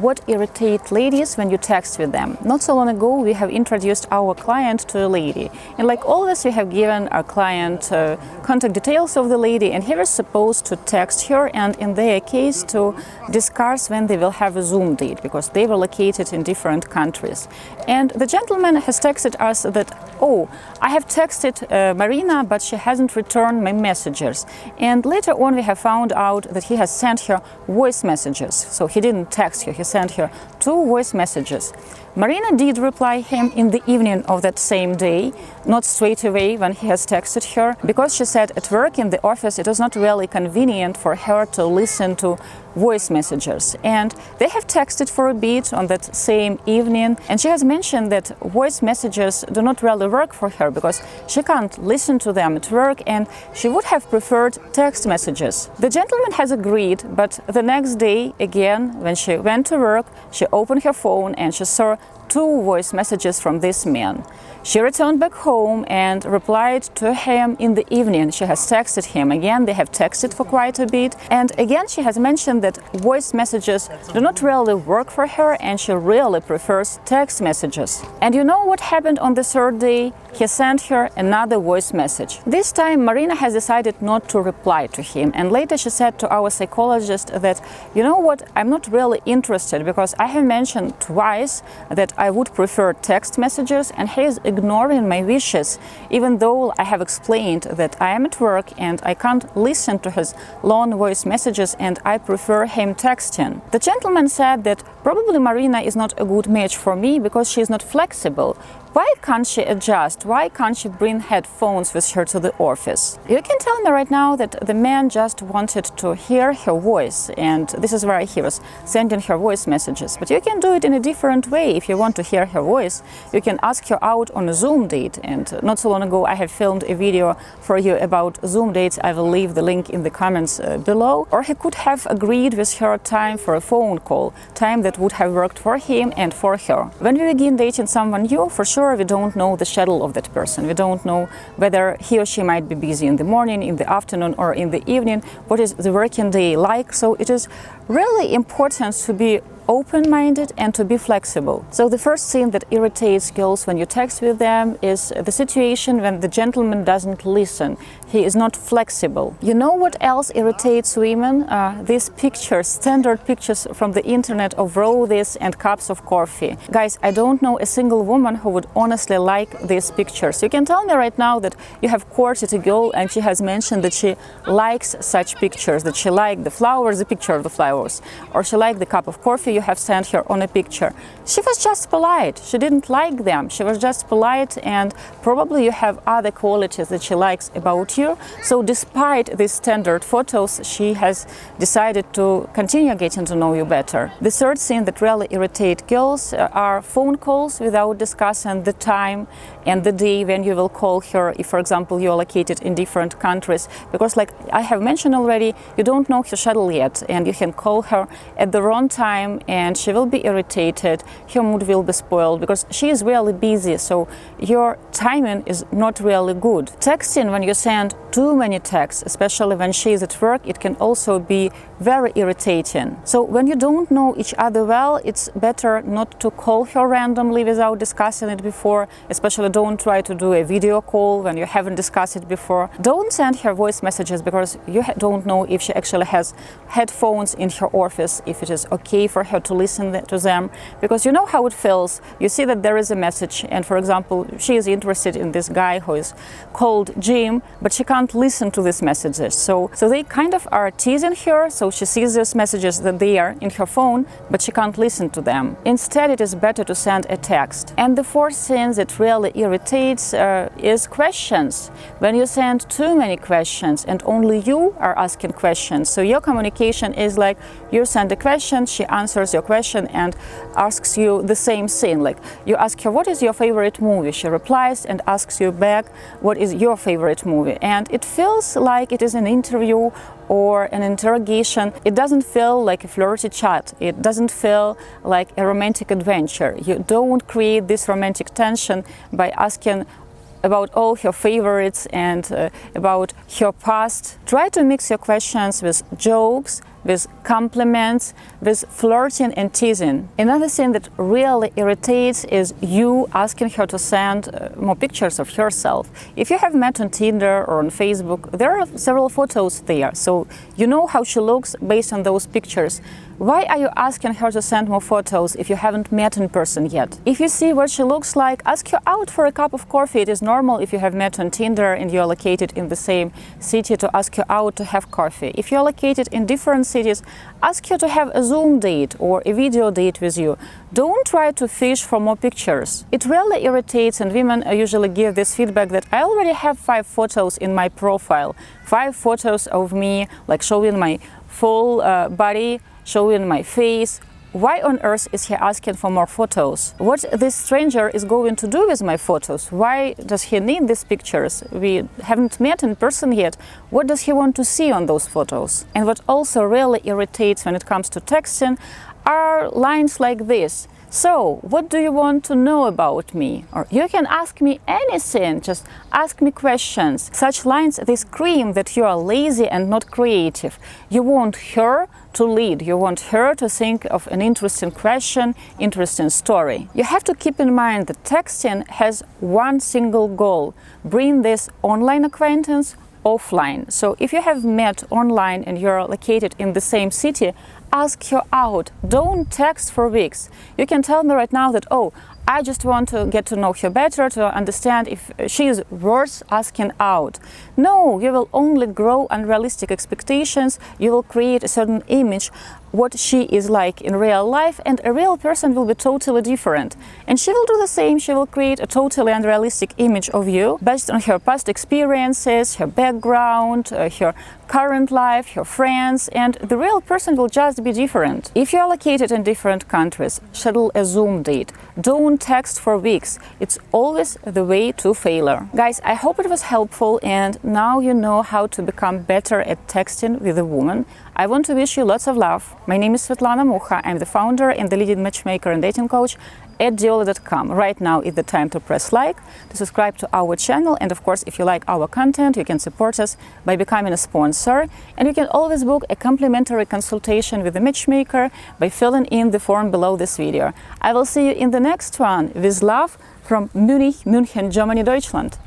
what irritates ladies when you text with them. Not so long ago, we have introduced our client to a lady. And like always, we have given our client contact details of the lady, and he was supposed to text her and in their case to discuss when they will have a Zoom date, because they were located in different countries. And the gentleman has texted us that, oh, I have texted Marina, but she hasn't returned my messages. And later on, we have found out that he has sent her voice messages. So he didn't text her, he sent her 2 voice messages. Marina did reply him in the evening of that same day, not straight away when he has texted her, because she said at work in the office it was not really convenient for her to listen to voice messages. And they have texted for a bit on that same evening, and she has mentioned that voice messages do not really work for her because she can't listen to them at work and she would have preferred text messages. The gentleman has agreed, but the next day again when she went to work, she opened her phone and she saw 2 voice messages from this man. She returned back home and replied to him in the evening. She has texted him again. They have texted for quite a bit. And again, she has mentioned that voice messages do not really work for her and she really prefers text messages. And you know what happened on the 3rd day? He sent her another voice message. This time, Marina has decided not to reply to him. And later she said to our psychologist that, you know what, I'm not really interested because I have mentioned twice that I would prefer text messages and he is ignoring my wishes, even though I have explained that I am at work and I can't listen to his long voice messages and I prefer him texting. The gentleman said that probably Marina is not a good match for me because she is not flexible. Why can't she adjust? Why can't she bring headphones with her to the office? You can tell me right now that the man just wanted to hear her voice, and this is why he was sending her voice messages. But you can do it in a different way. If you want to hear her voice, you can ask her out on a Zoom date. And not so long ago, I have filmed a video for you about Zoom dates. I will leave the link in the comments below. Or he could have agreed with her time for a phone call, time that would have worked for him and for her. When we begin dating someone new, for sure, we don't know the schedule of that person. We don't know whether he or she might be busy in the morning, in the afternoon, or in the evening. What is the working day like? So it is really important to be open-minded and to be flexible. So the first thing that irritates girls when you text with them is the situation when the gentleman doesn't listen. He is not flexible. You know what else irritates women? These pictures, standard pictures from the internet of roses and cups of coffee. Guys, I don't know a single woman who would honestly like these pictures. You can tell me right now that you have courted a girl and she has mentioned that she likes such pictures, that she liked the flowers, the picture of the flowers, or she liked the cup of coffee you have sent her on a picture. She was just polite. She didn't like them. She was just polite, and probably you have other qualities that she likes about you. So despite these standard photos, she has decided to continue getting to know you better. The third thing that really irritates girls are phone calls without discussing the time and the day when you will call her, if, for example, you are located in different countries. Because like I have mentioned already, you don't know her schedule yet, and you can call her at the wrong time and she will be irritated, her mood will be spoiled because she is really busy, so your timing is not really good. Texting, when you send too many texts, especially when she is at work, it can also be very irritating. So when you don't know each other well, it's better not to call her randomly without discussing it before. Especially don't try to do a video call when you haven't discussed it before. Don't send her voice messages because you don't know if she actually has headphones in her office, if it is okay for her to listen to them, because you know how it feels. You see that there is a message, and for example, she is interested in this guy who is called Jim, but she can't listen to these messages. So they kind of are teasing her, so she sees these messages that they are in her phone, but she can't listen to them. Instead, it is better to send a text. And the fourth thing that really irritates is questions. When you send too many questions and only you are asking questions, so your communication is like you send a question, she answers your question and asks you the same thing. Like you ask her, what is your favorite movie? She replies and asks you back, what is your favorite movie? And it feels like it is an interview or an interrogation. It doesn't feel like a flirty chat. It doesn't feel like a romantic adventure. You don't create this romantic tension by asking about all her favorites and about her past. Try to mix your questions with jokes, with compliments, with flirting and teasing. Another thing that really irritates is you asking her to send more pictures of herself. If you have met on Tinder or on Facebook, there are several photos there, so you know how she looks based on those pictures. Why are you asking her to send more photos if you haven't met in person yet? If you see what she looks like, ask her out for a cup of coffee. It is normal if you have met on Tinder and you are located in the same city to ask her out to have coffee. If you are located in different cities, ask her to have a Zoom date or a video date with you. Don't try to fish for more pictures. It really irritates, and women usually give this feedback that I already have 5 photos in my profile. 5 photos of me, like showing my full body, showing my face. Why on earth is he asking for more photos? What this stranger is going to do with my photos? Why does he need these pictures? We haven't met in person yet. What does he want to see on those photos? And what also really irritates when it comes to texting are lines like this. So, what do you want to know about me? Or you can ask me anything, just ask me questions. Such lines, they scream that you are lazy and not creative. You want her to lead, you want her to think of an interesting question, interesting story. You have to keep in mind that texting has one single goal: bring this online acquaintance offline. So if you have met online and you're located in the same city, ask her out. Don't text for weeks. You can tell me right now that, oh, I just want to get to know her better, to understand if she is worth asking out. No, you will only grow unrealistic expectations. You will create a certain image what she is like in real life, and a real person will be totally different. And she will do the same. She will create a totally unrealistic image of you based on her past experiences, her background, her current life, her friends, and the real person will just be different. If you are located in different countries, schedule a Zoom date. Don't text for weeks. It's always the way to failure. Guys, I hope it was helpful, and now you know how to become better at texting with a woman. I want to wish you lots of love. My name is Svetlana Mucha. I'm the founder and the leading matchmaker and dating coach at Diolli.com. Right now is the time to press like, to subscribe to our channel, and of course, if you like our content, you can support us by becoming a sponsor, and you can always book a complimentary consultation with the matchmaker by filling in the form below this video. I will see you in the next one. With love from Munich, München, Germany, Deutschland.